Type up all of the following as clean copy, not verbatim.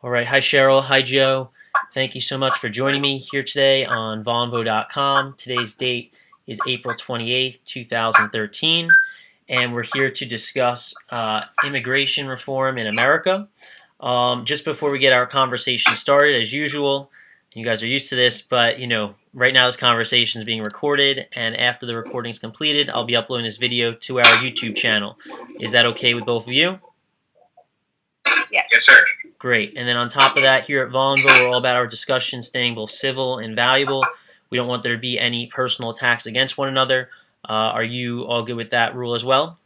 All right. Hi, Cheryl. Hi, Joe. Thank you so much for joining me here today on Vonvo.com. Today's date is April 28th, 2013, and we're here to discuss immigration reform in America. Just before we get our conversation started, as usual, you guys are used to this, but right now this conversation is being recorded, and after the recording is completed, I'll be uploading this video to our YouTube channel. Is that okay with both of you? Yes, sir. Great. And then on top of that, here at Vonvo, we're all about our discussion staying both civil and valuable. We don't want there to be any personal attacks against one another. Are you all good with that rule as well?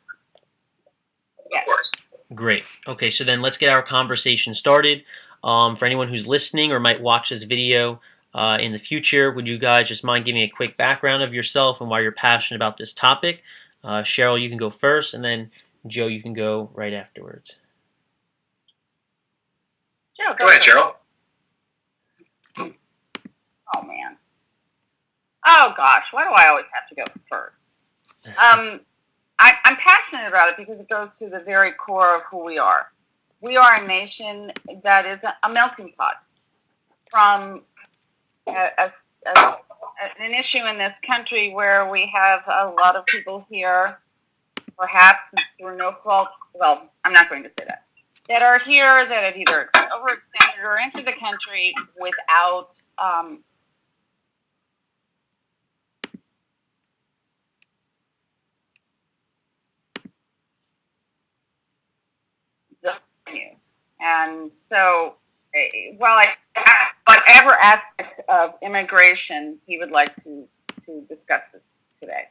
Of course. Great. Okay, so then let's get our conversation started. For anyone who's listening or might watch this video in the future, would you guys just mind giving a quick background of yourself and why you're passionate about this topic? Cheryl, you can go first, and then Joe, you can go right afterwards. Go ahead, Cheryl. Oh, man. Oh, gosh. Why do I always have to go first? I'm passionate about it because it goes to the very core of who we are. We are a nation that is a melting pot from an issue in this country where we have a lot of people here, perhaps through no fault. Well, I'm not going to say that are here that have either overextended or entered the country without the venue. And so, while whatever aspect of immigration he would like to discuss this today.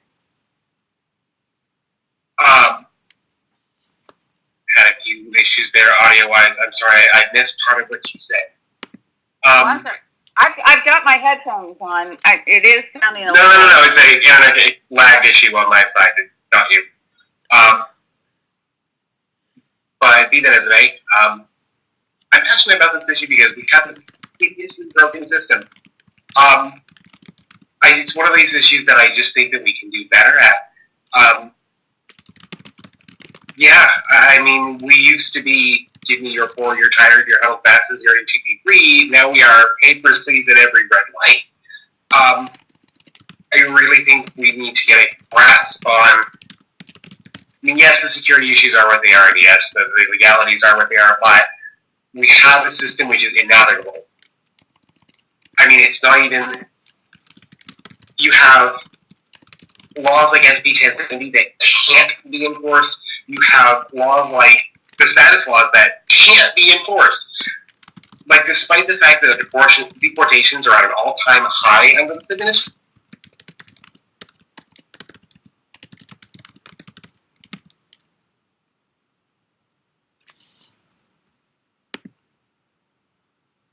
Had a few issues there audio-wise. I'm sorry, I missed part of what you said. I'm sorry. I've got my headphones on. It is sounding a little... No. It's a lag issue on my side, not you. But be that as it may, I'm passionate about this issue because we have this broken system. It's one of these issues that I just think that we can do better at. Yeah, I mean, we used to be, give me your 4, you're tired, your health passes, you're to be breathe. Now we are papers, please, at every red light. I really think we need to get a grasp on, I mean, yes, the security issues are what they are, and yes, the legalities are what they are, but we have a system which is innavigable. I mean, it's not even, you have laws like SB 1070 that can't be enforced. You have laws like the status laws that can't be enforced. Like, despite the fact that deportations are at an all-time high under this administration.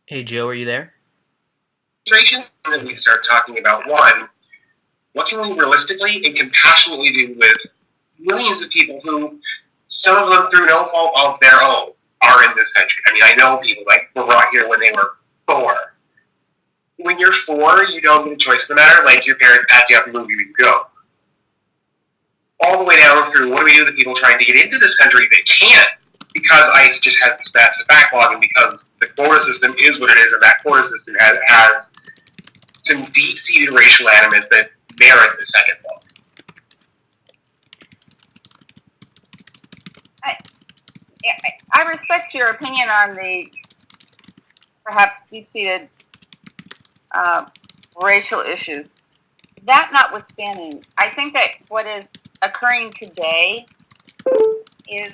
Hey, Joe, are you there? And then we start talking about, one, what can we realistically and compassionately do with millions of people who, some of them through no fault of their own, are in this country. I mean, I know people like were brought here when they were 4. When you're 4, you don't get a choice in the matter. Like, your parents pack you up and move you and go. All the way down through, what do we do with the people trying to get into this country that can't? Because ICE just has this massive backlog, and because the quota system is what it is, and that quota system has some deep-seated racial animus that merits a second look. I respect your opinion on the perhaps deep-seated racial issues. That notwithstanding, I think that what is occurring today is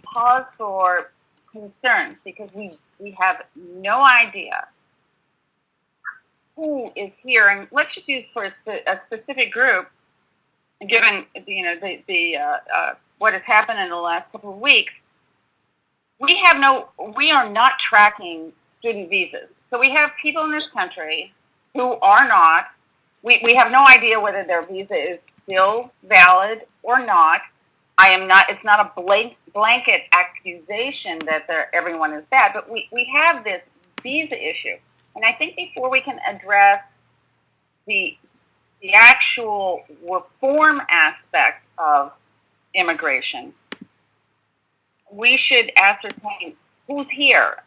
cause for concern, because we have no idea who is here, and let's just use for a specific group. Given what has happened in the last couple of weeks, we are not tracking student visas. So we have people in this country who are not. We have no idea whether their visa is still valid or not. It's not a blanket accusation that everyone is bad, but we have this visa issue, and I think before we can address the actual reform aspect of immigration, we should ascertain who's here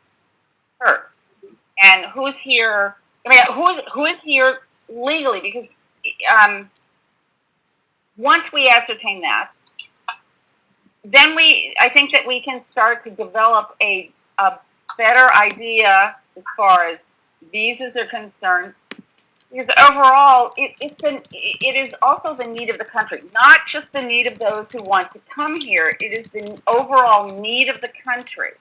first, and who's here. I mean, who is here legally? Because once we ascertain that, then I think that we can start to develop a better idea as far as visas are concerned. Because overall, it is also the need of the country, not just the need of those who want to come here. It is the overall need of the country.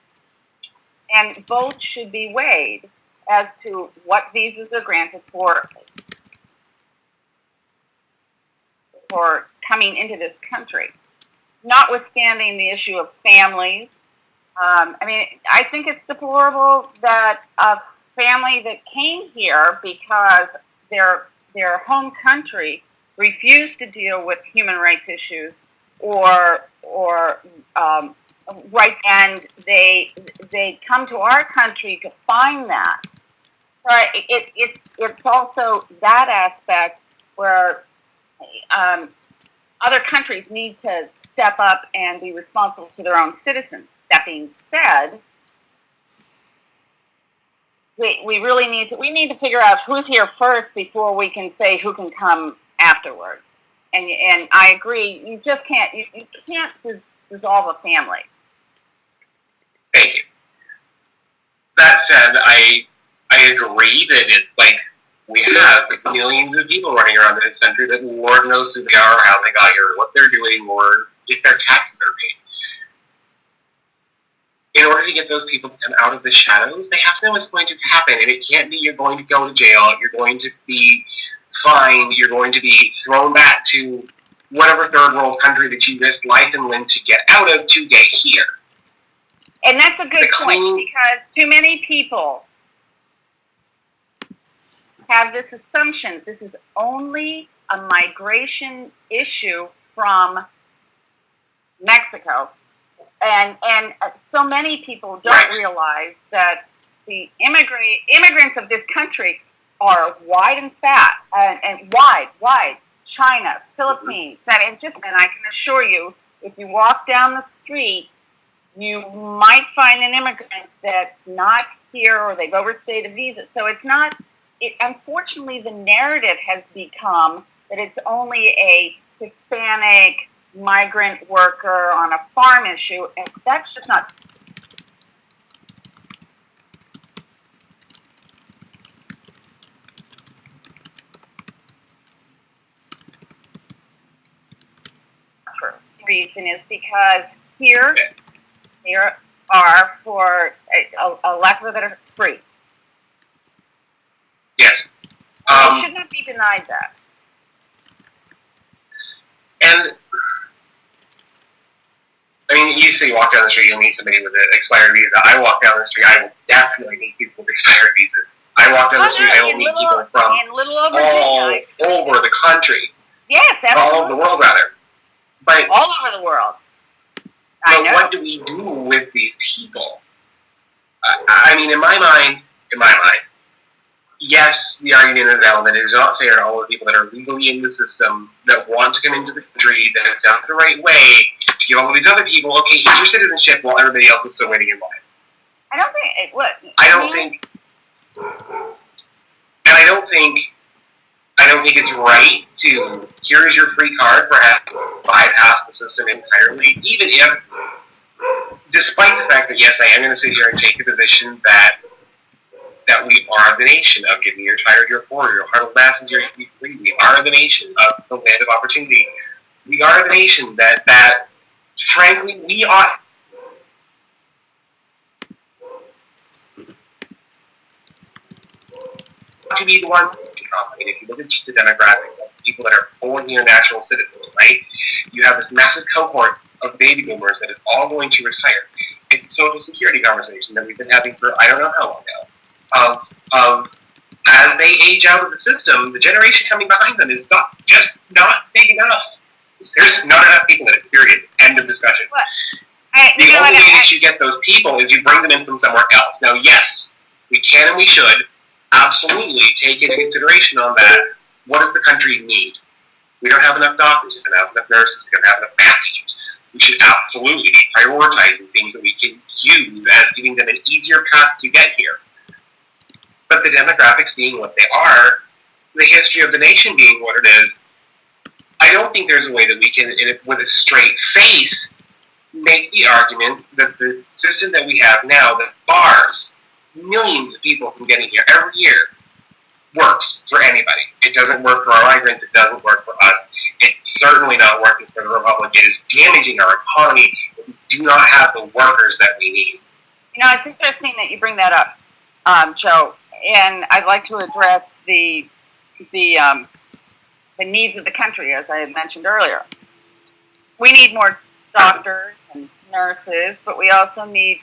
And both should be weighed as to what visas are granted for coming into this country, notwithstanding the issue of families. I mean, I think it's deplorable that a family that came here because their home country refused to deal with human rights issues or right, and they come to our country to find that. So it's also that aspect where other countries need to step up and be responsible to their own citizens. That being said, we really need to figure out who's here first before we can say who can come afterwards. And I agree, you just can't dissolve a family. Thank you. That said, I agree that we have millions of people running around in this country that Lord knows who they are, how they got here, what they're doing, or if their taxes are paid. In order to get those people to come out of the shadows, they have to know what's going to happen. And it can't be you're going to go to jail, you're going to be fined, you're going to be thrown back to whatever third world country that you risked life and limb to get out of to get here. And that's a good point, because too many people have this assumption this is only a migration issue from Mexico. And so many people don't realize that the immigrants of this country are wide and fat and wide. China, Philippines, and I can assure you, if you walk down the street, you might find an immigrant that's not here or they've overstayed a visa. So it's not. Unfortunately, the narrative has become that it's only a Hispanic migrant worker on a farm issue, and that's just not true. The reason is because here are, for a lack of a better, free. Yes. They should not be denied that. And I mean, you say you walk down the street, you'll meet somebody with an expired visa. I walk down the street, I will definitely meet people with expired visas. I walk down the street, I will meet people from all over the country. Yes, absolutely. All over the world, rather. But all over the world. I know. What do we do with these people? I mean, in my mind, yes, the argument is valid. It is not fair to all the people that are legally in the system, that want to come into the country, that have done it the right way, to give all of these other people, okay, here's your citizenship, while everybody else is still waiting in line. I don't think it's right to, here's your free card, perhaps bypass the system entirely, even if, despite the fact that, yes, I am going to sit here and take the position that we are the nation of give me your tired, your poor, your heart of masses, your free. We are the nation of the land of opportunity. We are the nation that frankly, we ought to be the one. I mean, if you look at just the demographics of people that are born here national citizens, right? You have this massive cohort of baby boomers that is all going to retire. It's a social security conversation that we've been having for I don't know how long now. Of as they age out of the system, the generation coming behind them is just not big enough. There's not enough people in it, period. End of discussion. The only way that you get those people is you bring them in from somewhere else. Now, yes, we can and we should absolutely take into consideration on that. What does the country need? We don't have enough doctors. We don't have enough nurses. We don't have enough math teachers. We should absolutely be prioritizing things that we can use as giving them an easier path to get here. But the demographics being what they are, the history of the nation being what it is, I don't think there's a way that we can, with a straight face, make the argument that the system that we have now that bars millions of people from getting here every year works for anybody. It doesn't work for our migrants. It doesn't work for us. It's certainly not working for the Republic. It is damaging our economy. We do not have the workers that we need. You know, it's interesting that you bring that up, Joe. And I'd like to address the needs of the country, as I had mentioned earlier. We need more doctors and nurses, but we also need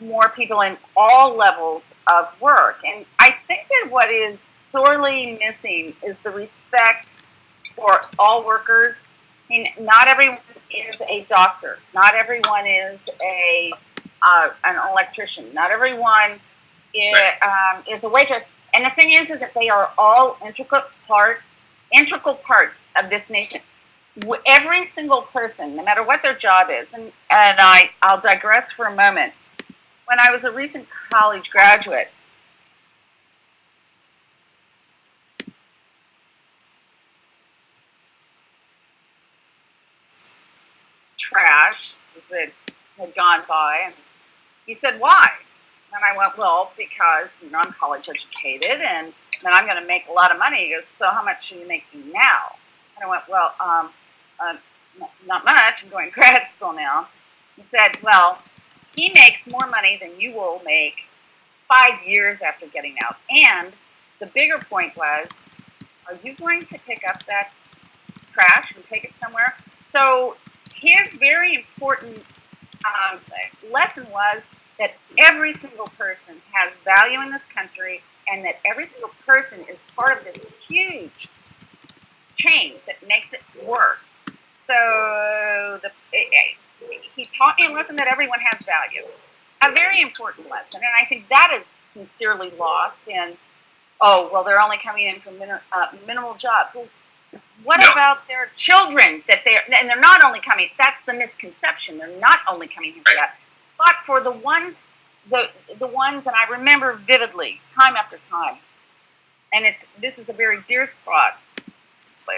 more people in all levels of work. And I think that what is sorely missing is the respect for all workers. I mean, not everyone is a doctor. Not everyone is an electrician. Not everyone is a waitress. And the thing is that they are all integral parts of this nation. Every single person, no matter what their job is, and I'll digress for a moment. When I was a recent college graduate, trash that had gone by, and he said, "Why?" And I went, "Well, because I'm college educated, and then I'm going to make a lot of money." He goes, "So how much are you making now?" And I went, "Well, not much. I'm going to grad school now." He said, "Well, he makes more money than you will make 5 years after getting out." And the bigger point was, are you going to pick up that trash and take it somewhere? So his very important lesson was that every single person has value in this country, and that every single person is part of this huge chain that makes it work. So he taught me a lesson that everyone has value, a very important lesson, and I think that is sincerely lost in, oh, well, they're only coming in for minimal jobs. Well, what about their children and they're not only coming, that's the misconception, they're not only coming here for that, but for the ones, and I remember vividly, time after time, and this is a very dear spot, but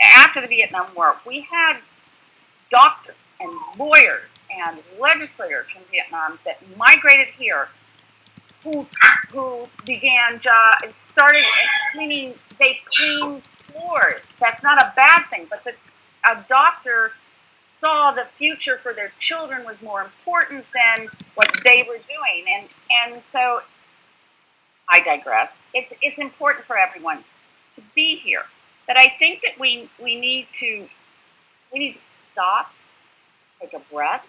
after the Vietnam War, we had doctors and lawyers and legislators from Vietnam that migrated here who started cleaning, they cleaned floors. That's not a bad thing, but a doctor saw the future for their children was more important than what they were doing. And so I digress. It's important for everyone to be here. But I think that we need to stop, take a breath,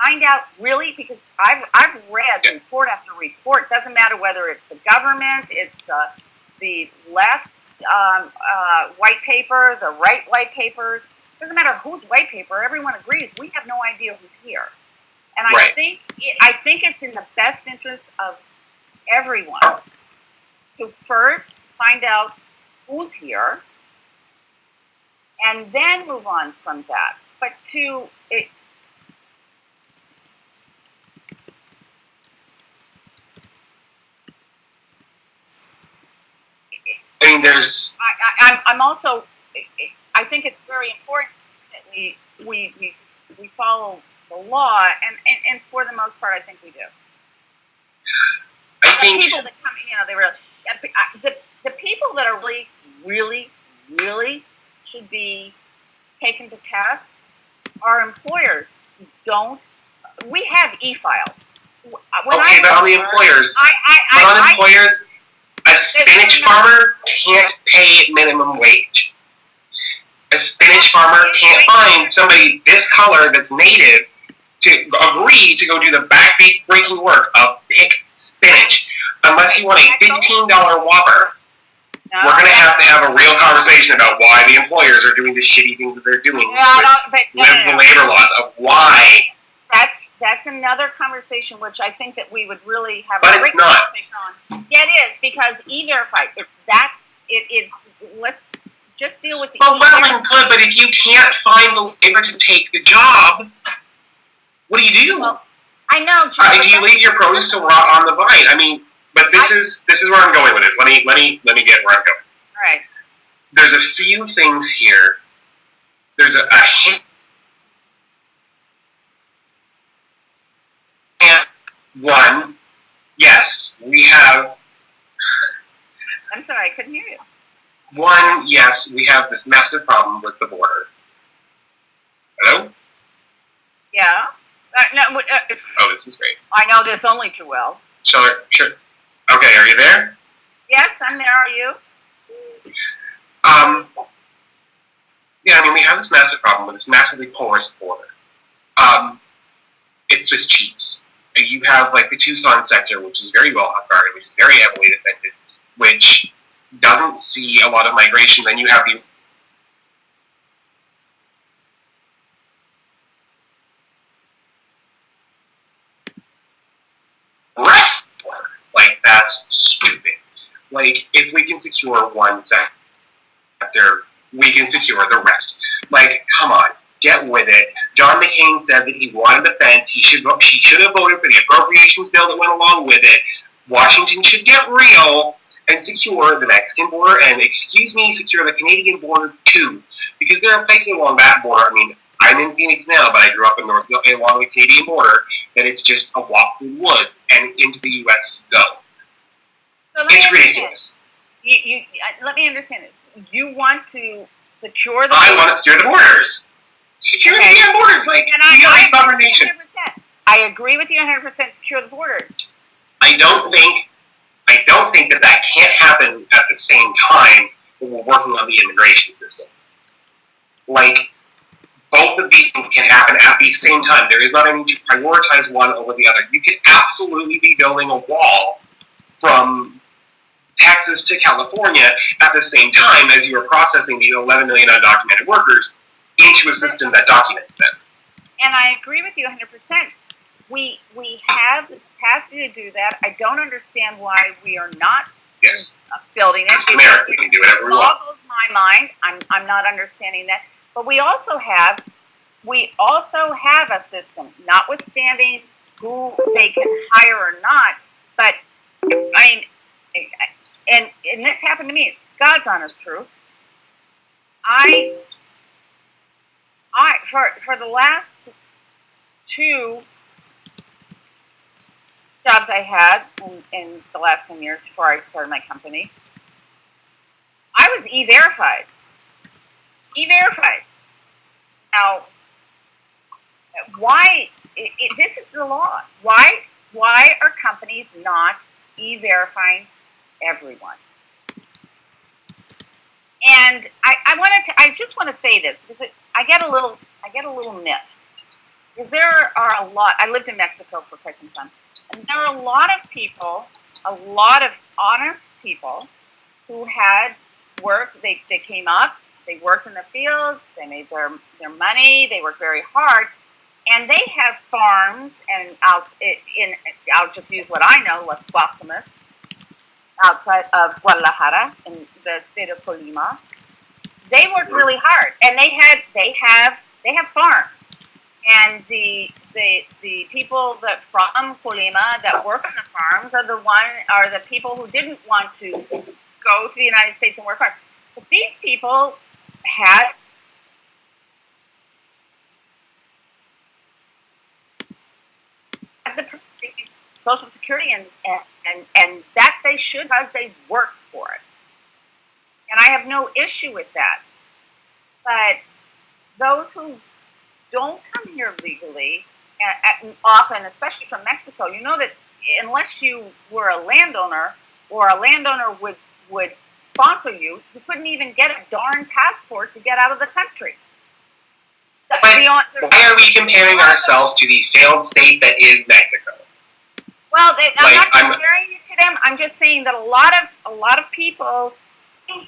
find out really, because I've read report after report. It doesn't matter whether it's the government, it's the left white paper, the right white papers. It doesn't matter whose white paper. Everyone agrees we have no idea who's here. And I think it's in the best interest of everyone to first find out who's here, and then move on from that. But I mean, there's. I'm also. I think it's very important that we follow the law, and for the most part, I think we do. I think the people that come, they really the people that are really should be taken to task are employers who don't. We have e-files. But on the employers, a spinach farmer can't pay minimum wage. A spinach farmer can't find somebody this color that's native to agree to go do the back-breaking work of pick spinach. Unless you want a $15 Whopper, we're going to have a real conversation about why the employers are doing the shitty things that they're doing with the labor laws, of why. That's another conversation, which I think that we would really have a great conversation on. Yeah, it is, because E-Verify, let's just deal with the well and good, but if you can't find the labor to take the job, what do you do? Well, I know. Do you leave your produce to rot on the vine? I mean, but this is where I'm going with this. Let me get where I'm going. All right. There's a few things here. There's a hint. One, yes, we have. I'm sorry, I couldn't hear you. One, yes, we have this massive problem with the border. Hello? Yeah. No, Oh, this is great. I know this only too well. Sure. Okay, are you there? Yes, I'm there. Are you? Yeah, I mean, we have this massive problem with this massively porous border. It's just cheats. You have, like, the Tucson sector, which is very well guarded, which is very heavily defended, which doesn't see a lot of migration. Then you have the rest. Like, that's stupid. Like, if we can secure one sector, we can secure the rest. Like, come on, get with it. John McCain said that he wanted the fence. He should have voted for the appropriations bill that went along with it. Washington should get real and secure the Mexican border and, secure the Canadian border too. Because there are places along that border. I mean, I'm in Phoenix now, but I grew up in North along the Canadian border, that it's just a walk through the woods and into the U.S. you go. So it's ridiculous. Let me understand it. You want to secure the I want to secure the borders. Secure the damn borders. Like, we are a sovereign nation. 100%. I agree with you 100%. Secure the borders. I don't think that can't happen at the same time when we're working on the immigration system. Like, both of these things can happen at the same time. There is not a need to prioritize one over the other. You could absolutely be building a wall from Texas to California at the same time as you are processing the 11 million undocumented workers into a system that documents them. And I agree with you 100%. We have the capacity to do that. I don't understand why we are not building it. It's America. We can do whatever we want. It boggles my mind. I'm not understanding that. But we also have a system, notwithstanding who they can hire or not. But I mean, and this happened to me. It's God's honest truth. For the last two jobs I had in the last 10 years before I started my company, I was E-verified. E-verified. Now, why? This is the law. Why are companies not E-verifying everyone? And I just want to say this because I get a little miffed. Because there are a lot. I lived in Mexico for quite some time, and there are a lot of honest people who had work. They came up. They worked in the fields. They made their money. They worked very hard, and they have farms. And I'll just use what I know, Las Guasamas, outside of Guadalajara in the state of Colima. They worked really hard, and they have farms. And the people that from Colima that work on the farms are the people who didn't want to go to the United States and work hard. But these people had the Social Security and that they should because they worked for it. And I have no issue with that. But those who don't come here legally, and often, especially from Mexico, you know that unless you were a landowner or a landowner would sponsor you, you couldn't even get a darn passport to get out of the country. But why are we comparing ourselves to the failed state that is Mexico? Well, I'm not comparing you to them. I'm just saying that a lot of people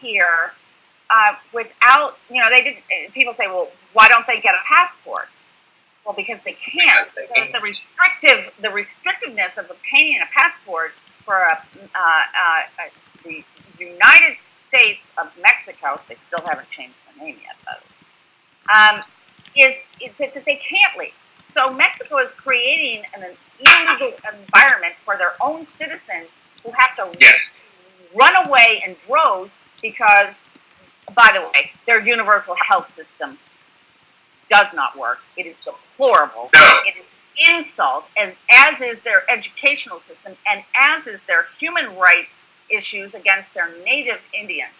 here without, they didn't. People say, well, why don't they get a passport? Well, because they can't. Because the restrictiveness of obtaining a passport for the United States of Mexico, they still haven't changed the name yet, though, is that they can't leave. So Mexico is creating an illegal environment for their own citizens who have to run away in droves because, by the way, their universal health system does not work. It is deplorable. It is insult, as is their educational system, and as is their human rights issues against their native Indians.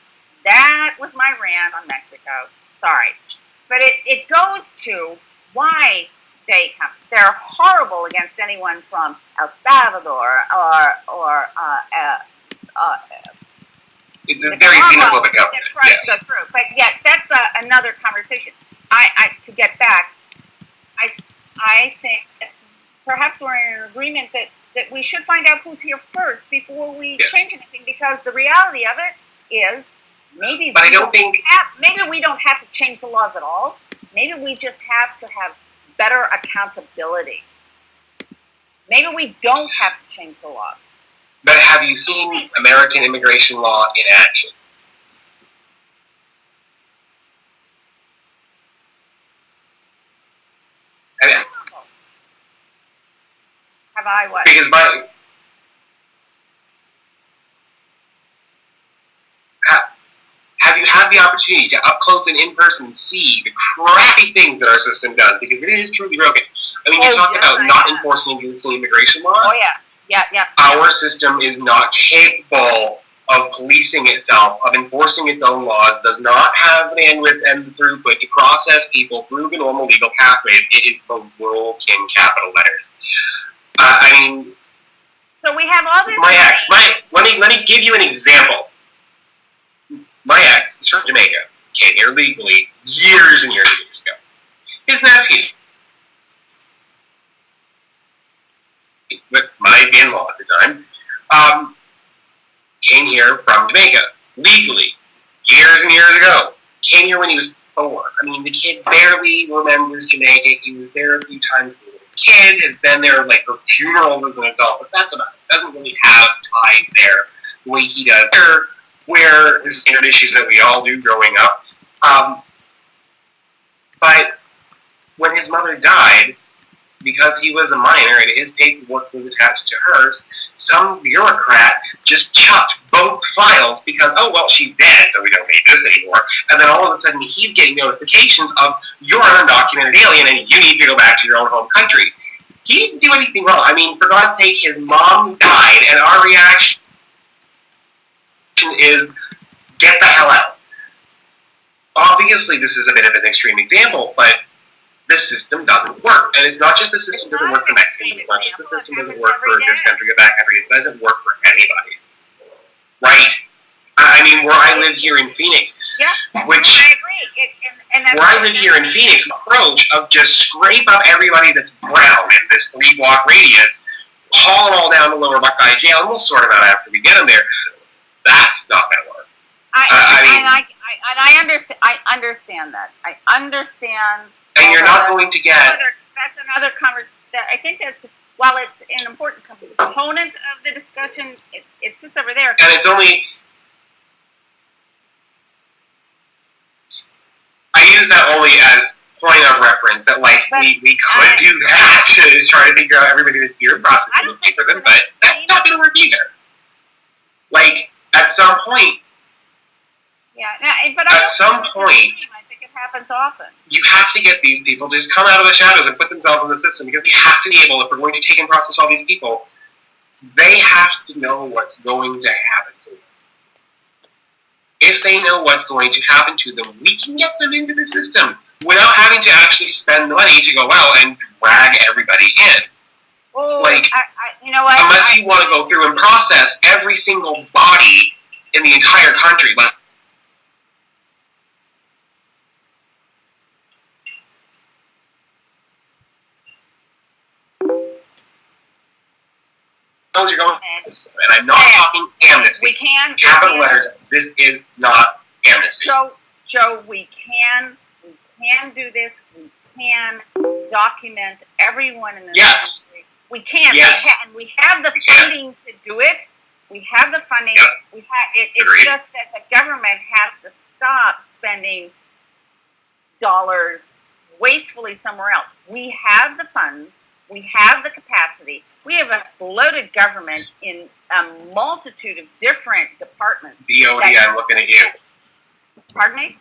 That was my rant on Mexico. Sorry. But it goes to why they're horrible against anyone from El Salvador or it's a very xenophobic government. That tries to go through. But yet, that's another conversation. To get back, I think that perhaps we're in agreement that we should find out who's here first before we change anything, because the reality of it is maybe we don't have to change the laws at all. Maybe we just have to have better accountability. Maybe we don't have to change the laws. But have you seen American immigration law in action? Have I what? Because have you had the opportunity to up close and in person see the crappy things that our system does? Because it is truly broken. I mean, you talk about not enforcing existing immigration laws. Oh yeah. Our system is not capable of policing itself, of enforcing its own laws, does not have the bandwidth and the throughput to process people through the normal legal pathways. It is broken, capital letters. I mean, so we have all this. Let me give you an example. My ex is from Jamaica, came here legally years and years and years ago. His nephew, with my in-law at the time, came here from Jamaica legally years and years ago. Came here when he was 4. I mean, the kid barely remembers Jamaica. He was there a few times as a little kid, has been there like for funerals as an adult, but that's about it. Doesn't really have ties there the way he does here, where the standard issues that we all do growing up. But when his mother died, because he was a minor and his paperwork was attached to hers, some bureaucrat just chucked both files because, oh, well, she's dead, so we don't need this anymore. And then all of a sudden he's getting notifications of, you're an undocumented alien and you need to go back to your own home country. He didn't do anything wrong. I mean, for God's sake, his mom died, and our reaction is, get the hell out. Obviously, this is a bit of an extreme example, but the system doesn't work. And it's not just the system doesn't work for Mexicans, it's not just the system doesn't work for this country or that country, it doesn't work for anybody. Right? I mean, where I live here in Phoenix, which, I agree. where I live here in Phoenix, approach of just scrape up everybody that's brown in this 3-block radius, haul them all down to Lower Buckeye Jail, and we'll sort them out after we get them there. That's not going to work. I understand that. I understand. And you're not going to get. That's another conversation. I think that's, while it's an important component of the discussion, it sits over there. And it's only. I use that only as point of reference that, like, we could do that to try to figure out everybody that's here and process it for them, but that's not going to work either. Like, at some point. Yeah, but at some point, I think it happens often. You have to get these people to just come out of the shadows and put themselves in the system, because we have to be able, if we're going to take and process all these people, they have to know what's going to happen to them. If they know what's going to happen to them, we can get them into the system without having to actually spend the money to go out and drag everybody in. Well, like, you know what? Unless you want to go through and process every single body in the entire country. You're going system, and I'm not talking amnesty. We can capital letters. This is not amnesty. Joe, we can do this. We can document everyone in the country. We can. Yes. We have the funding to do it. We have the funding. Yep. It's just that the government has to stop spending dollars wastefully somewhere else. We have the funds. We have the capacity. We have a bloated government in a multitude of different departments. DOD, I'm looking at you. Pardon me?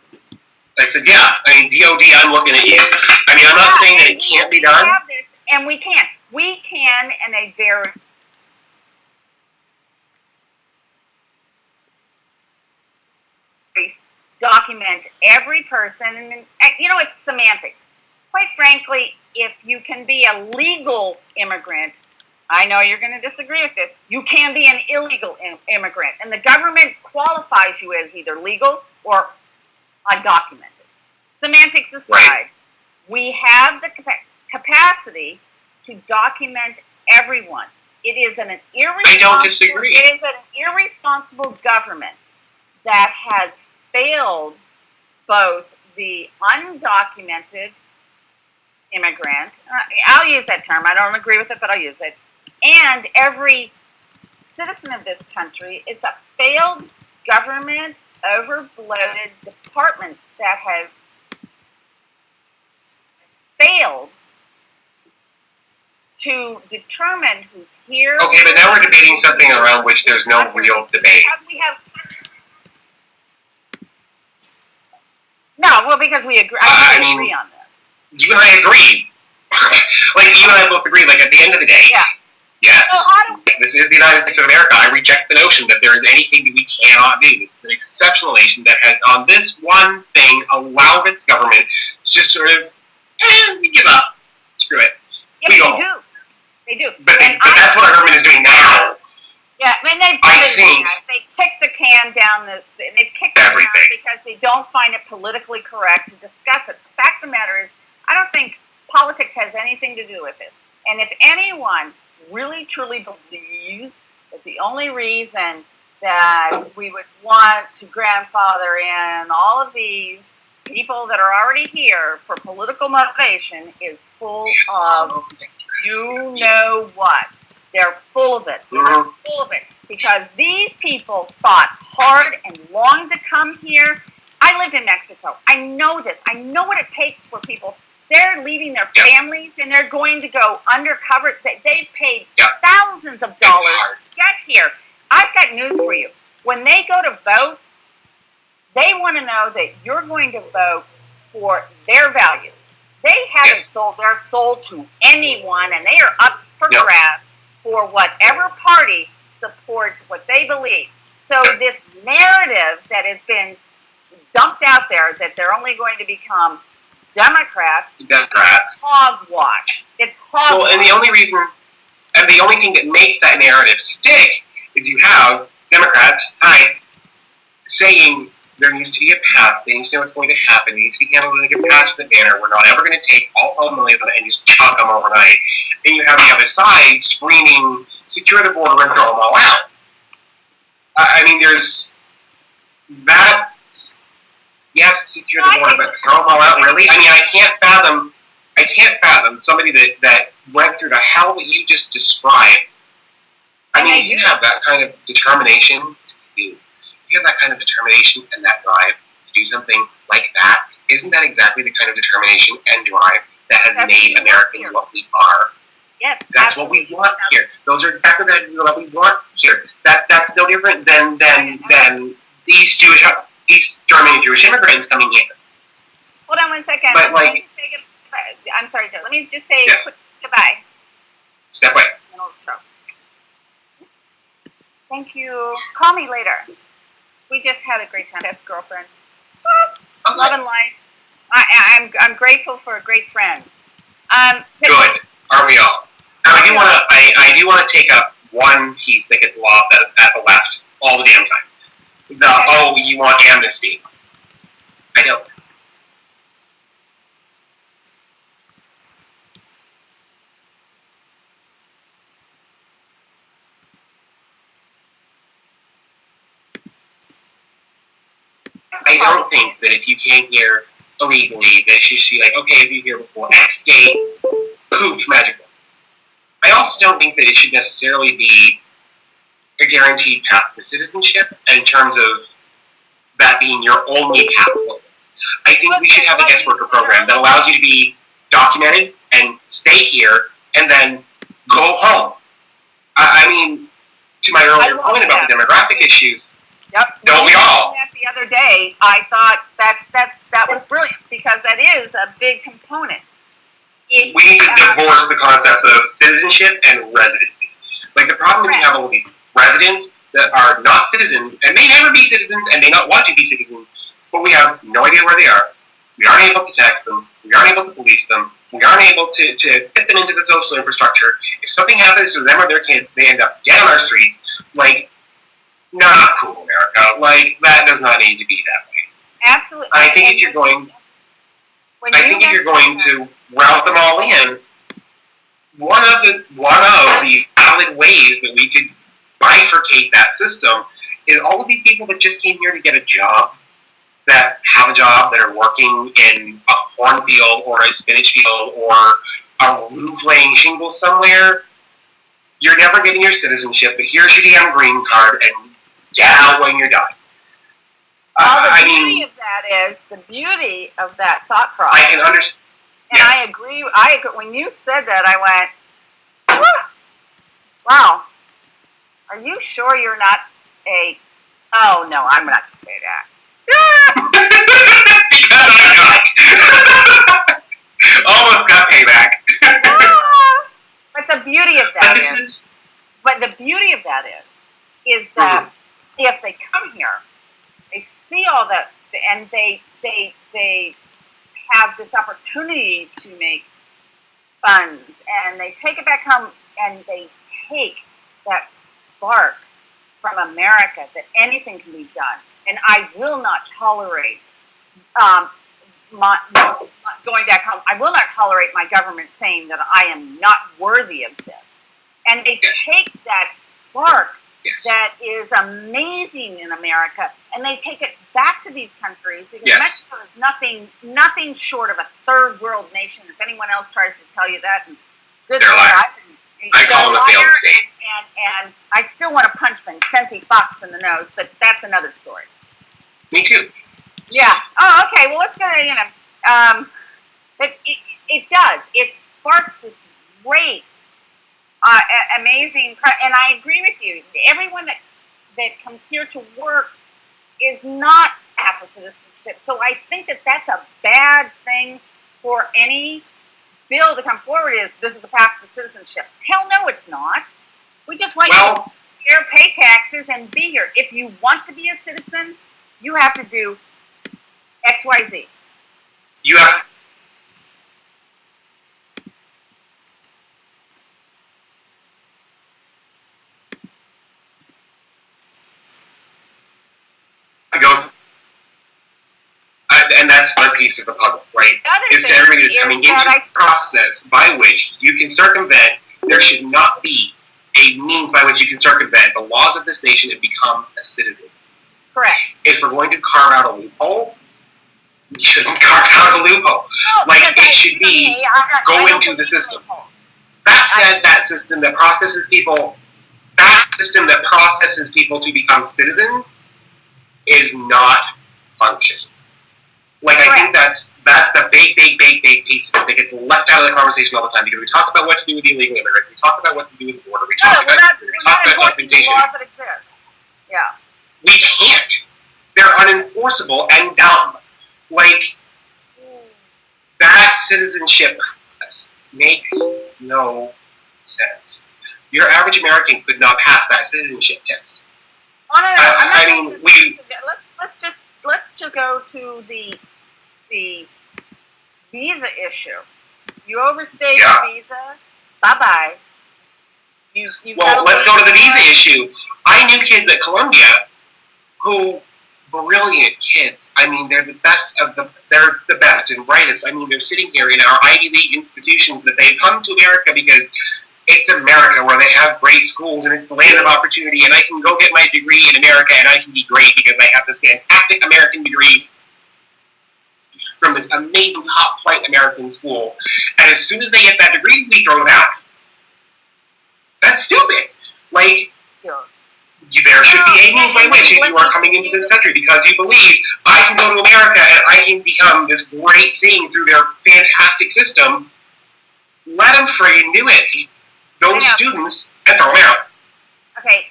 I said, yeah. I mean, DOD, I'm looking at you. I mean, I'm not saying that it can't be done. Have this, and we can. We can, in a very document every person, and it's semantics. Quite frankly, if you can be a legal immigrant, I know you're going to disagree with this, you can be an illegal immigrant, and the government qualifies you as either legal or undocumented. Semantics aside, right. We have the capacity to document everyone. It is an irresponsible. I don't disagree. It is an irresponsible government that has failed both the undocumented immigrant. I'll use that term. I don't agree with it, but I'll use it. And every citizen of this country. It's a failed government, overbloated department that has failed to determine who's here. Okay, but now we're debating something around which there's no real debate. Because we agree. I agree on that. You and I agree. Like, you and I both agree, like, at the end of the day, yeah. Yes, So this is the United States of America. I reject the notion that there is anything that we cannot do. This is an exceptional nation that has, on this one thing, allowed its government to just sort of, we give up. Screw it. Yes, they do. But that's what our government is doing now. Yeah, I mean, they kick the can down they kick the can because they don't find it politically correct to discuss it. The fact of the matter is, I don't think politics has anything to do with it. And if anyone really truly believes that the only reason that we would want to grandfather in all of these people that are already here for political motivation is full of you know what. They're full of it. They're full of it. Because these people fought hard and long to come here. I lived in Mexico. I know this. I know what it takes for people. They're leaving their families and they're going to go undercover. They've paid thousands of dollars to get here. I've got news for you. When they go to vote, they want to know that you're going to vote for their values. They haven't sold their soul to anyone, and they are up for grabs for whatever party supports what they believe. So this narrative that has been dumped out there that they're only going to become Democrats. Hogwash. It's hogwash. Well, and the only thing that makes that narrative stick is you have Democrats, saying there needs to be a path, they need to know what's going to happen, they need to be handled in a compassionate manner, we're not ever going to take all 12 million of them and just chuck them overnight. And you have the other side screaming, secure the border and throw them all out. I mean, there's that. Yes, secure the border, but throw them all out, really? I mean, I can't fathom somebody that went through the hell that you just described. I mean, you have that kind of determination. You have that kind of determination and that drive to do something like that. Isn't that exactly the kind of determination and drive that has made Americans what we are? Yes, that's what we want here. Those are exactly what we want here. That's no different than these East German Jewish immigrants coming in. Hold on 1 second. But I'm sorry, Joe. Let me just say quick goodbye. Step away. Thank you. Call me later. We just had a great time. Best girlfriend. Love and life. I'm grateful for a great friend. Good. Aren't we all? Now, I do want to take up one piece that gets lost at the left all the damn time. You want amnesty. I don't. I don't think that if you came here illegally, that you should be like, okay, if you're here before X date, poof, magical. I also don't think that it should necessarily be a guaranteed path to citizenship in terms of that being your only path. I think we should have a guest worker program that allows you to be documented and stay here and then go home. I mean, to my earlier point about the demographic issues, yep. Don't we all? That the other day, I thought that was brilliant because that is a big component. We need to divorce the concepts of citizenship and residency. Like, the problem is you have all these residents that are not citizens and may never be citizens and may not want to be citizens, but we have no idea where they are. We aren't able to tax them. We aren't able to police them. We aren't able to fit them into the social infrastructure. If something happens to them or their kids, they end up dead on our streets. Like, not cool, America. Like, that does not need to be that way. Absolutely. I think if you're going to route them all in, one of the valid ways that we could bifurcate that system is all of these people that just came here to get a job, that have a job, that are working in a cornfield or a spinach field or a roof laying shingles somewhere. You're never getting your citizenship, but here's your damn green card and get out when you're done. The beauty of that thought process. I can understand. And yes. I agree. When you said that, I went, wow. Are you sure you're not a... Oh, no, I'm not going to say that. Because I got. Almost got payback. But the beauty of that is that if they come here, they see all that, and they have this opportunity to make funds, and they take it back home, and they take that spark from America that anything can be done. And I will not tolerate going back home. I will not tolerate my government saying that I am not worthy of this. And they take that spark that is amazing in America, and they take it back to these countries, because Mexico is nothing short of a third world nation. If anyone else tries to tell you that, and good luck. I call them a failed state. And I still want to punch Vicente Fox in the nose, but that's another story. Me too. Yeah. Oh, okay. Well, let's go to, but it does. It sparks this great, amazing, and I agree with you. Everyone that comes here to work is not after citizenship. So I think that that's a bad thing for any bill to come forward. This is a path to citizenship. Hell no, it's not. We just want you to here, pay taxes, and be here. If you want to be a citizen, you have to do X, Y, Z. You have to go, and that's one piece of the puzzle, right? Is to everybody that's coming into the process by which you can circumvent. There should not be a means by which you can circumvent the laws of this nation and become a citizen. Correct. If we're going to carve out a loophole, we shouldn't carve out a loophole. No, it should be go into the system. That said, that system that processes people to become citizens is not functioning. I think that's the big piece of it that gets left out of the conversation all the time, because we talk about what to do with the illegal immigrants, we talk about what to do with the border, we talk about documentation. Yeah. We can't. They're unenforceable and dumb. That citizenship makes no sense. Your average American could not pass that citizenship test. Let's just go to the visa issue. You overstayed your visa. Bye-bye. Let's go to the visa issue. I knew kids at Columbia who, brilliant kids. I mean, they're the best and brightest. I mean, they're sitting here in our Ivy League institutions that they've come to America because it's America, where they have great schools and it's the land of opportunity, and I can go get my degree in America and I can be great because I have this fantastic American degree from this amazing top flight American school. And as soon as they get that degree, we throw them out. That's stupid. there should be a means by which, if you are coming into this country because you believe I can go to America and I can become this great thing through their fantastic system, let them friggin' do it. Those students, and throw them out. Okay,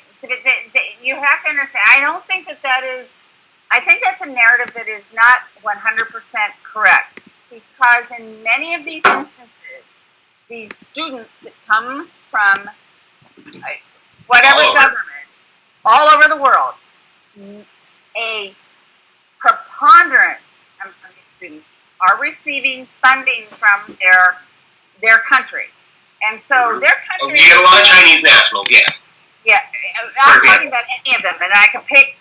you have to understand, I don't think that is, I think that's a narrative that is not 100% correct. Because in many of these instances, these students that come from whatever government, all over the world, a preponderance of these students are receiving funding from their country. And so their country... You get a lot of Chinese nationals, yes. Yeah, I'm talking about any of them, and I can pick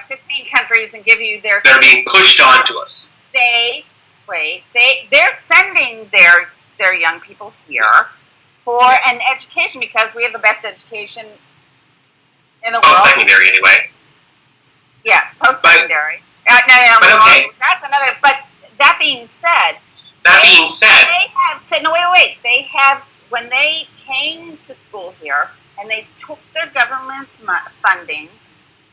15 countries and give you their... They're being pushed onto us. They're sending their young people here for an education because we have the best education in the world. Post-secondary, anyway. Yes, post-secondary. No, but okay. That's another. But that being said, they have said no. Wait. They have, when they came to school here and they took their government's funding.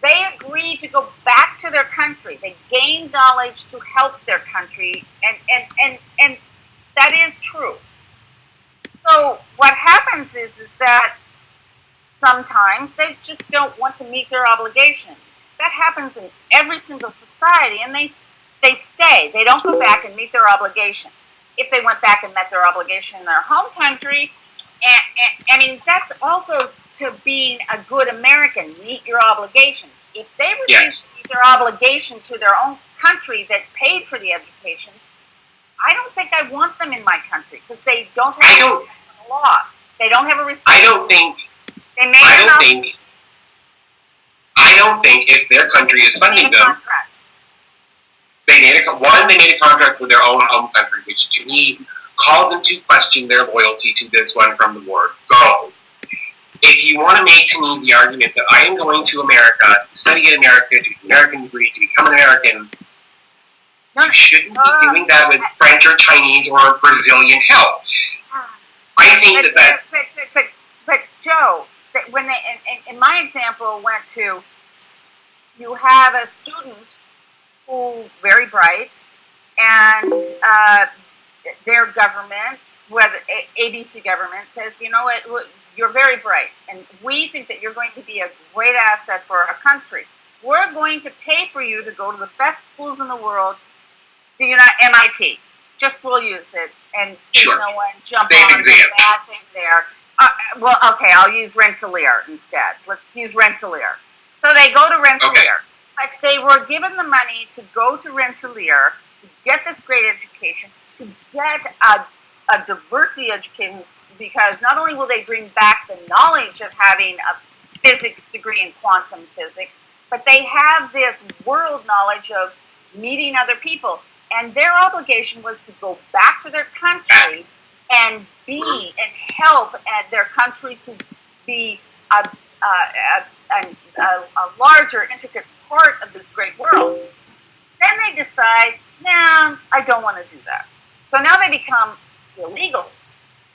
They agreed to go back to their country. They gained knowledge to help their country, and that is true. So what happens is that sometimes they just don't want to meet their obligations. That happens in every single society, and they stay. They don't go back and meet their obligation. If they went back and met their obligation in their home country, I mean, that's also to being a good American, meet your obligations. If they refuse to meet their obligation to their own country that paid for the education, I don't think I want them in my country because they don't have a respect for the law. They don't have a respect. I don't think if their country is funding them, they made a contract with their own home country, which to me calls into question their loyalty to this one from the word go. If you want to make to me the argument that I am going to America to study in America, to get an American degree, to become an American, you shouldn't be doing that with French or Chinese or Brazilian help. I think But Joe, when they, in my example, went to, you have a student who's very bright, and their government, whether ABC government, says, you know what, you're very bright, and we think that you're going to be a great asset for our country. We're going to pay for you to go to the best schools in the world, MIT. Just we'll use it, and no one jump on the bad thing there. Well, okay, I'll use Rensselaer instead. Let's use Rensselaer. So they go to Rensselaer, but they were given the money to go to Rensselaer to get this great education, to get a diversity education, because not only will they bring back the knowledge of having a physics degree in quantum physics, but they have this world knowledge of meeting other people. And their obligation was to go back to their country and help their country to be a larger, intricate part of this great world. Then they decide, nah, I don't want to do that. So now they become illegal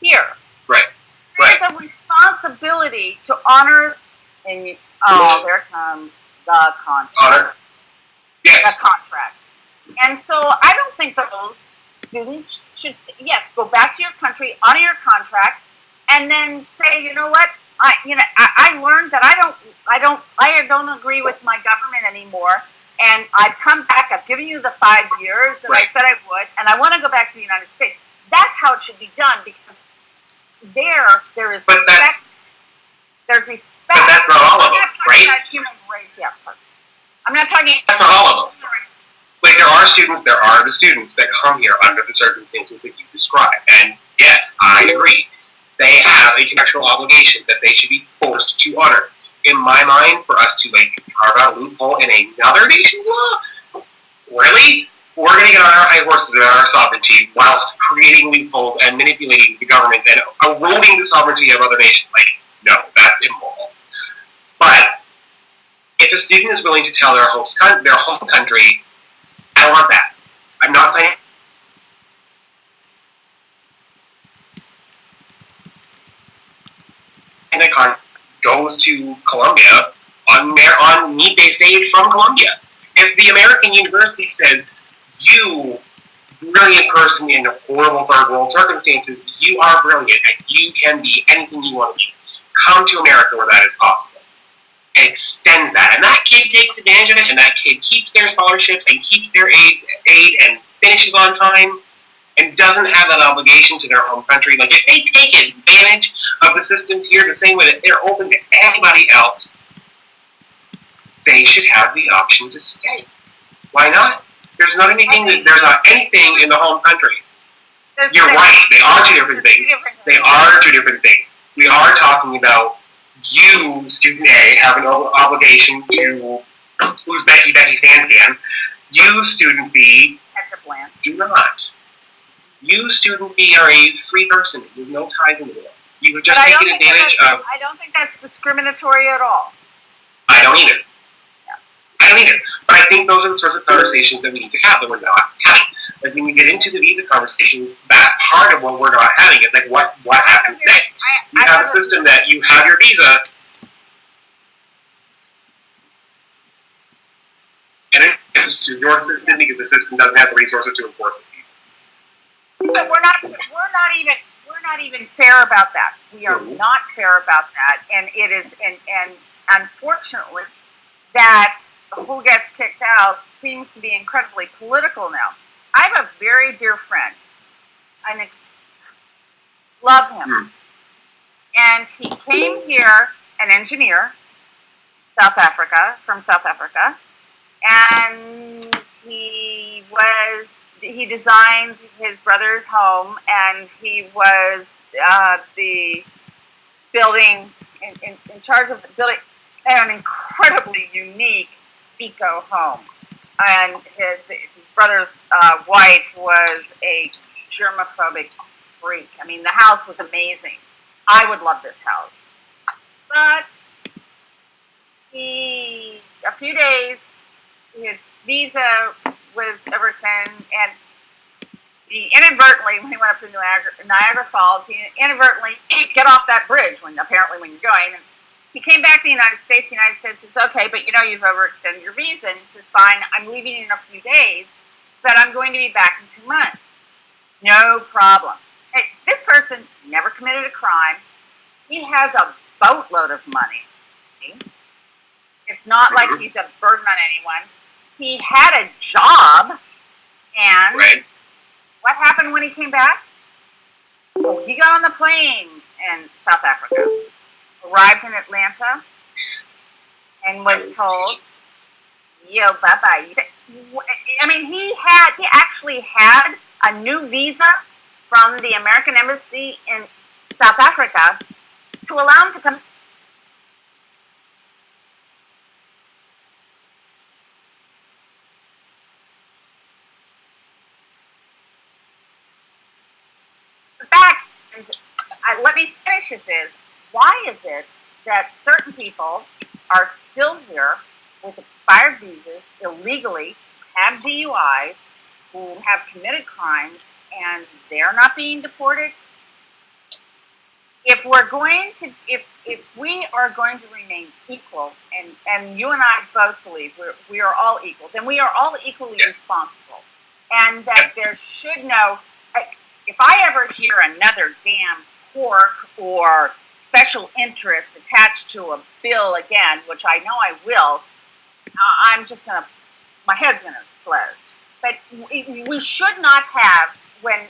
here. Right. There's a responsibility to honor, and there comes the contract. Honor. Yes. The contract. And so I don't think those students should, go back to your country, honor your contract, and then say, you know what, I learned that I don't agree with my government anymore, and I've come back, I've given you the 5 years that I said I would, and I want to go back to the United States. That's how it should be done, because there is respect. There's respect. But that's not all of them, right? Human race, I'm not talking. That's not all of them. Like, there are the students that come here under the circumstances that you describe. And yes, I agree. They have a contractual obligation that they should be forced to honor. In my mind, for us to carve out a loophole in another nation's law? Really? We're going to get on our high horses and our sovereignty whilst creating loopholes and manipulating the government and eroding the sovereignty of other nations. No, that's immoral. But if a student is willing to tell their home country, I want that. I'm not saying that goes to Colombia on need-based aid from Columbia. If the American university says, you brilliant person in horrible third world circumstances, you are brilliant and you can be anything you want to be. Come to America where that is possible. And extends that. And that kid takes advantage of it, and that kid keeps their scholarships and keeps their aid and finishes on time and doesn't have that obligation to their home country. Like, if they take advantage of the systems here the same way that they're open to anybody else, they should have the option to stay. Why not? There's not anything in the home country. You're right. They are two different things. They are two different things. We are talking about you, student A, have an obligation to who's Becky Santan. You, student B, do not. You, student B, are a free person with no ties in the world. You have just taken advantage of. I don't think that's discriminatory at all. I don't either. I don't either. But I think those are the sorts of conversations that we need to have that we're not having. Like, when you get into the visa conversations, that's part of what we're not having. It's like, what happens next? You have a system that you have your visa, and it goes to your system because the system doesn't have the resources to enforce the visas. But we're not even fair about that. We are not fair about that, and it is, and unfortunately, that who gets kicked out seems to be incredibly political now. I have a very dear friend. I love him. And he came here, an engineer, from South Africa, and he designed his brother's home, and he was the building, in charge of the building, an incredibly unique eco home. And his brother's wife was a germophobic freak. I mean, the house was amazing. I would love this house. But a few days, his visa was overturned, and he inadvertently, when he went up to Niagara Falls, he inadvertently get off that bridge when you're going. And he came back to the United States. The United States says, okay, but you've overextended your visa. And he says, fine, I'm leaving in a few days, but I'm going to be back in 2 months. No problem. Hey, this person never committed a crime. He has a boatload of money. It's not like he's a burden on anyone. He had a job, and what happened when he came back? Oh, he got on the plane in South Africa, arrived in Atlanta, and was told, yo, bye-bye. I mean, he actually had a new visa from the American Embassy in South Africa to allow him to come. The fact, let me finish this, is why is it that certain people are still here with expired visas, illegally, have DUIs, who have committed crimes, and they're not being deported? If we are going to remain equal, and you and I both believe we are all equal, then we are all equally responsible, and that there should if I ever hear another damn pork or special interest attached to a bill again, which I know I will, my head's gonna explode. But we should not have, when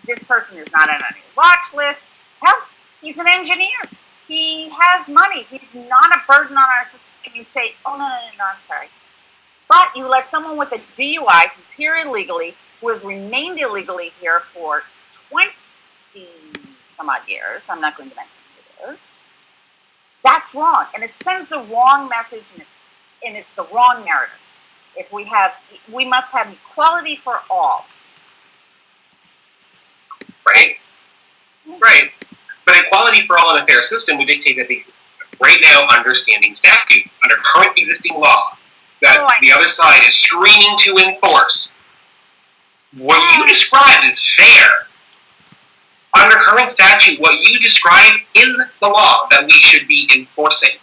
this person is not on any watch list. Hell, he's an engineer. He has money. He's not a burden on our system. And you say, oh, no, I'm sorry. But you let someone with a DUI who's here illegally, who has remained illegally here for 20-some-odd years, I'm not going to mention who it is, that's wrong. And it sends the wrong message, and it's the wrong narrative. We must have equality for all. Right. But equality for all in a fair system would dictate that the right now understanding statute, under current existing law, that the other side is screaming to enforce, what you described is fair. Under current statute, what you described is the law that we should be enforcing.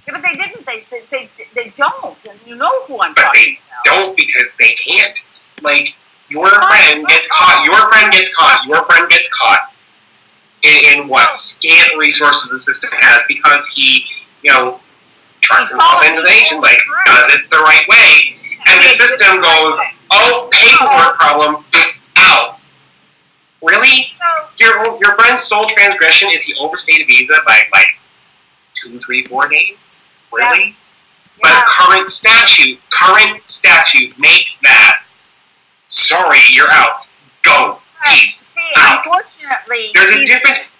Yeah, but they didn't. They don't. And you know who I'm But talking they about. don't because they can't. Like, your friend gets caught. Your friend gets caught in what scant resources the system has because he, trusts himself into the agent, like, does it the right way. And the system goes, oh, paperwork problem, out. Really? Your friend's sole transgression is he overstayed a visa by, like, 2, 3, 4 days? Really? Yeah. But current statute makes that, sorry, you're out. Go. Peace. Out. Unfortunately, There's a difference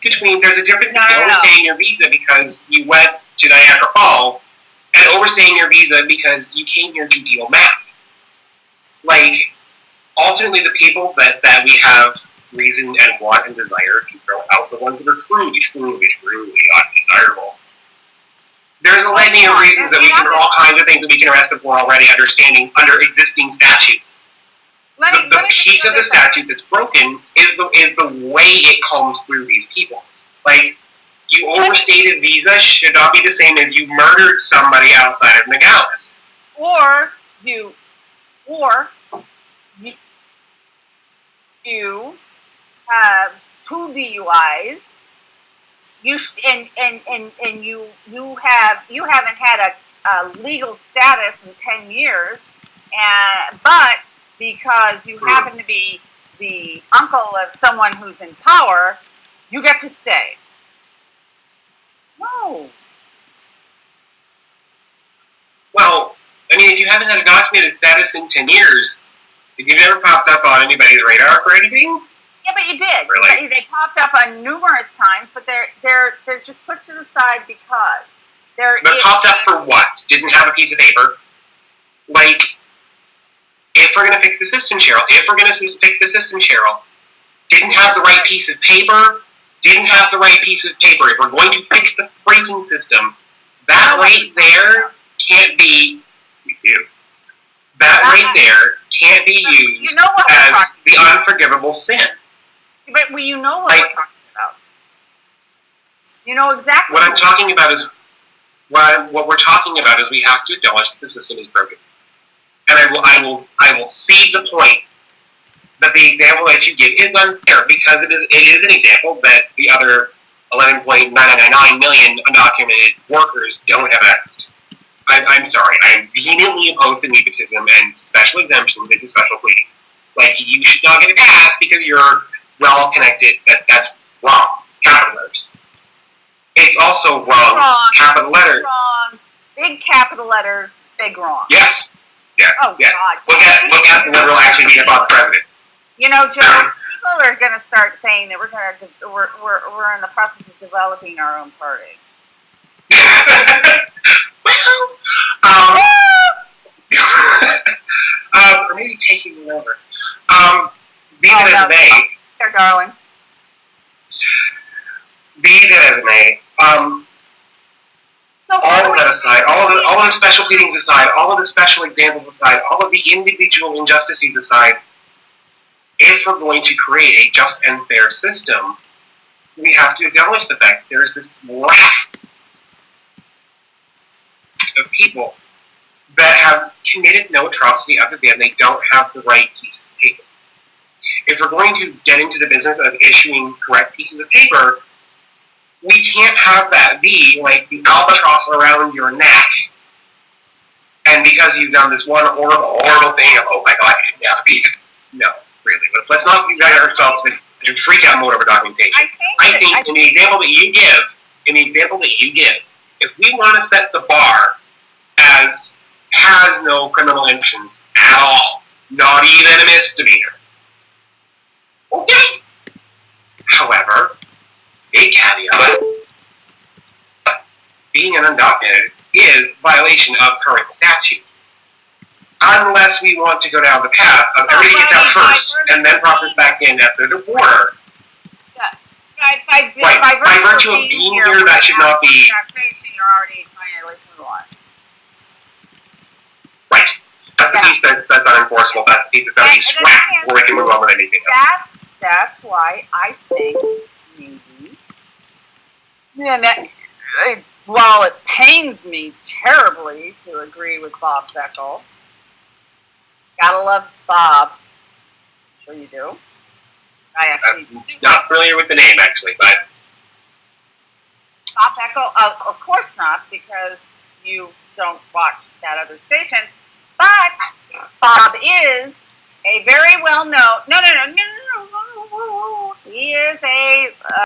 between overstaying your visa because you went to Niagara Falls and overstaying your visa because you came here to deal math. Like, ultimately the people that we have reason and want and desire to throw out, the ones that are truly, truly, truly undesirable. There's a litany of reasons that we can, all kinds of things that we can arrest them for already under existing statute. The piece of the statute that's broken is the way it comes through these people. Like, you overstayed a visa should not be the same as you murdered somebody outside of Nogales. Or you have 2 DUIs. You haven't had a legal status in 10 years, but because you happen to be the uncle of someone who's in power, you get to stay. No. Well, I mean, if you haven't had a documented status in 10 years, if you've never popped up on anybody's radar for anything? Yeah, but you did. Really? They popped up on numerous times, but they're just put to the side because But popped up for what? Didn't have a piece of paper? Like, if we're going to fix the system, Cheryl, didn't have the right piece of paper, If we're going to fix the freaking system, that right there can't be used. That right there can't be used as the unforgivable sin. But you know what we're talking about. You know exactly what I'm talking about is what we're talking about is we have to acknowledge that the system is broken. And I will cede the point that the example that you give is unfair because it is an example that the other 11.999 million undocumented workers don't have access to. I'm sorry. I'm vehemently opposed to nepotism and special exemptions into special pleadings. Like, you should not get a pass because you're well connected. That's wrong. Capital letters. It's also wrong. Capital letters. Wrong. Big capital letters. Big wrong. Yes. Yes. Oh, yes. God. Look at the liberal action being about the president. You know, Joe, people are going to start saying that we're in the process of developing our own party. Or maybe taking it over. Be that as it may. There, darling. Be that as it may. All of that aside, all of the special pleadings aside, all of the special examples aside, all of the individual injustices aside, if we're going to create a just and fair system, we have to acknowledge the fact there is this raft of people that have committed no atrocity other than they don't have the right piece of paper. If we're going to get into the business of issuing correct pieces of paper, we can't have that be like the albatross around your neck. And because you've done this one horrible thing of, oh my God, you didn't have a piece of... No, really. Let's not unite ourselves in freak out mode over documentation. I think in the example that you give, if we want to set the bar as has no criminal intentions at all, not even a misdemeanor, okay. However, a caveat, being an undocumented is violation of current statute. Unless we want to go down the path of everybody gets out first and then process back in after the border. By virtue of being here, that should not be... You're already violating the law. Right. That's the piece that's unenforceable. That's the piece that's got to be scrapped before we can move on with anything else. That's why I think maybe while it pains me terribly to agree with Bob Beckel, gotta love Bob. I'm sure you do. I actually I'm not familiar with the name, actually, but Bob Beckel, of course not, because you don't watch that other station. But Bob is a very well known. No.